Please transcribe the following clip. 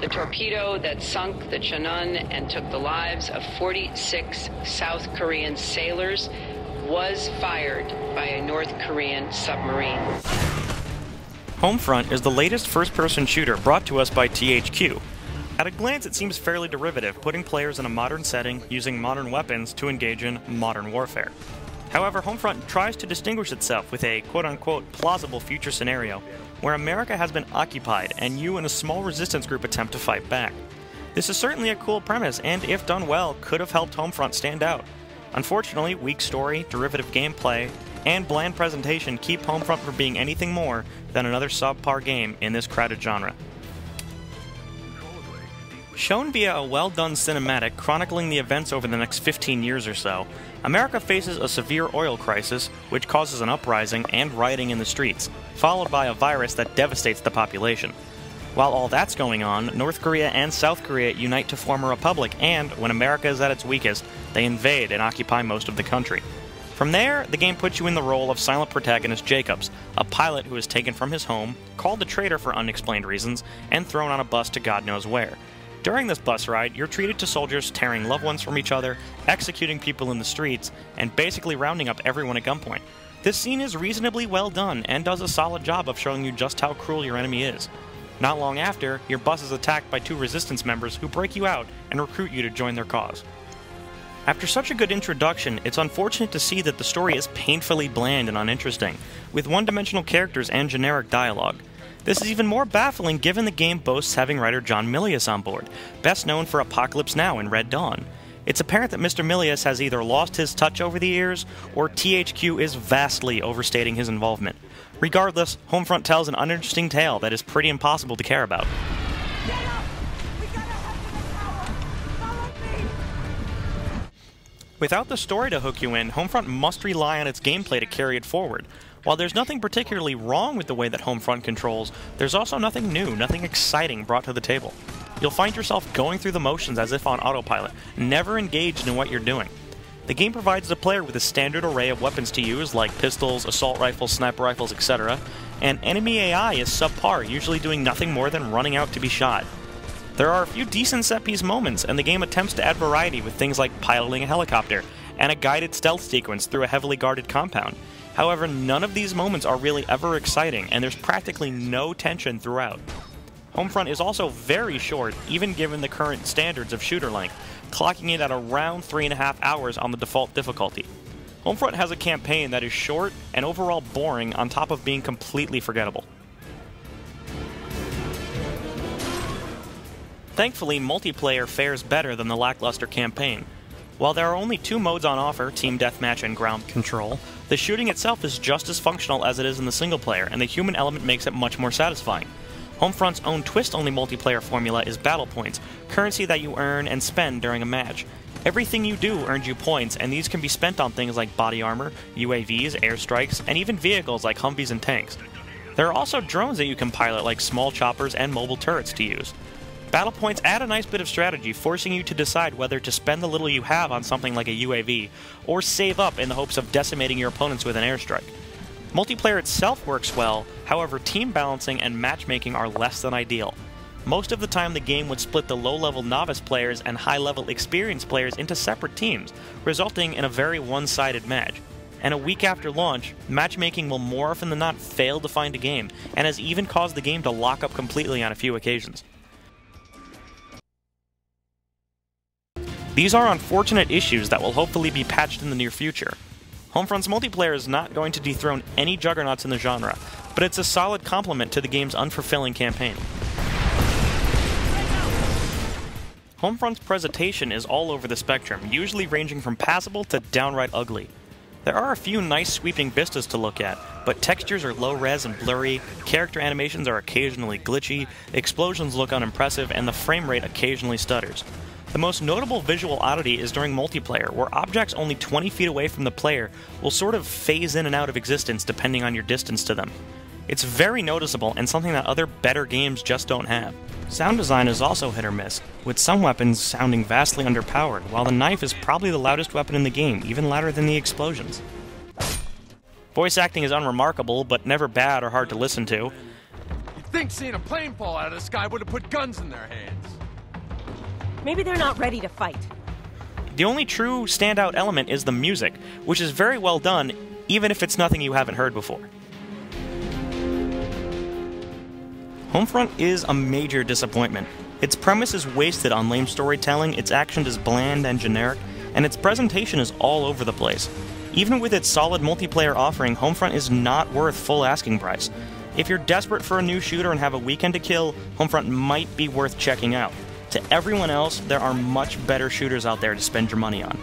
The torpedo that sunk the Cheonan and took the lives of 46 South Korean sailors was fired by a North Korean submarine. Homefront is the latest first-person shooter brought to us by THQ. At a glance, it seems fairly derivative, putting players in a modern setting using modern weapons to engage in modern warfare. However, Homefront tries to distinguish itself with a quote-unquote plausible future scenario where America has been occupied and you and a small resistance group attempt to fight back. This is certainly a cool premise and, if done well, could have helped Homefront stand out. Unfortunately, weak story, derivative gameplay, and bland presentation keep Homefront from being anything more than another subpar game in this crowded genre. Shown via a well-done cinematic chronicling the events over the next 15 years or so, America faces a severe oil crisis, which causes an uprising and rioting in the streets, followed by a virus that devastates the population. While all that's going on, North Korea and South Korea unite to form a republic, and, when America is at its weakest, they invade and occupy most of the country. From there, the game puts you in the role of silent protagonist Jacobs, a pilot who is taken from his home, called a traitor for unexplained reasons, and thrown on a bus to God knows where. During this bus ride, you're treated to soldiers tearing loved ones from each other, executing people in the streets, and basically rounding up everyone at gunpoint. This scene is reasonably well done and does a solid job of showing you just how cruel your enemy is. Not long after, your bus is attacked by 2 resistance members who break you out and recruit you to join their cause. After such a good introduction, it's unfortunate to see that the story is painfully bland and uninteresting, with one-dimensional characters and generic dialogue. This is even more baffling given the game boasts having writer John Milius on board, best known for Apocalypse Now and Red Dawn. It's apparent that Mr. Milius has either lost his touch over the years, or THQ is vastly overstating his involvement. Regardless, Homefront tells an uninteresting tale that is pretty impossible to care about. Without the story to hook you in, Homefront must rely on its gameplay to carry it forward. While there's nothing particularly wrong with the way that Homefront controls, there's also nothing new, nothing exciting brought to the table. You'll find yourself going through the motions as if on autopilot, never engaged in what you're doing. The game provides the player with a standard array of weapons to use, like pistols, assault rifles, sniper rifles, etc., and enemy AI is subpar, usually doing nothing more than running out to be shot. There are a few decent set-piece moments, and the game attempts to add variety with things like piloting a helicopter, and a guided stealth sequence through a heavily guarded compound. However, none of these moments are really ever exciting, and there's practically no tension throughout. Homefront is also very short, even given the current standards of shooter length, clocking it at around 3.5 hours on the default difficulty. Homefront has a campaign that is short and overall boring on top of being completely forgettable. Thankfully, multiplayer fares better than the lackluster campaign. While there are only 2 modes on offer, Team Deathmatch and Ground Control, the shooting itself is just as functional as it is in the single player, and the human element makes it much more satisfying. Homefront's own twist-only multiplayer formula is battle points, currency that you earn and spend during a match. Everything you do earns you points, and these can be spent on things like body armor, UAVs, airstrikes, and even vehicles like Humvees and tanks. There are also drones that you can pilot, like small choppers and mobile turrets to use. Battle points add a nice bit of strategy, forcing you to decide whether to spend the little you have on something like a UAV, or save up in the hopes of decimating your opponents with an airstrike. Multiplayer itself works well, however team balancing and matchmaking are less than ideal. Most of the time the game would split the low-level novice players and high-level experienced players into separate teams, resulting in a very one-sided match. And a week after launch, matchmaking will more often than not fail to find a game, and has even caused the game to lock up completely on a few occasions. These are unfortunate issues that will hopefully be patched in the near future. Homefront's multiplayer is not going to dethrone any juggernauts in the genre, but it's a solid complement to the game's unfulfilling campaign. Homefront's presentation is all over the spectrum, usually ranging from passable to downright ugly. There are a few nice sweeping vistas to look at, but textures are low-res and blurry, character animations are occasionally glitchy, explosions look unimpressive, and the frame rate occasionally stutters. The most notable visual oddity is during multiplayer, where objects only 20 feet away from the player will sort of phase in and out of existence depending on your distance to them. It's very noticeable and something that other better games just don't have. Sound design is also hit or miss, with some weapons sounding vastly underpowered, while the knife is probably the loudest weapon in the game, even louder than the explosions. Voice acting is unremarkable, but never bad or hard to listen to. think seeing a plane fall out of the sky would have put guns in their hands. Maybe they're not ready to fight. The only true standout element is the music, which is very well done, even if it's nothing you haven't heard before. Homefront is a major disappointment. Its premise is wasted on lame storytelling, its action is bland and generic, and its presentation is all over the place. Even with its solid multiplayer offering, Homefront is not worth full asking price. If you're desperate for a new shooter and have a weekend to kill, Homefront might be worth checking out. To everyone else, there are much better shooters out there to spend your money on.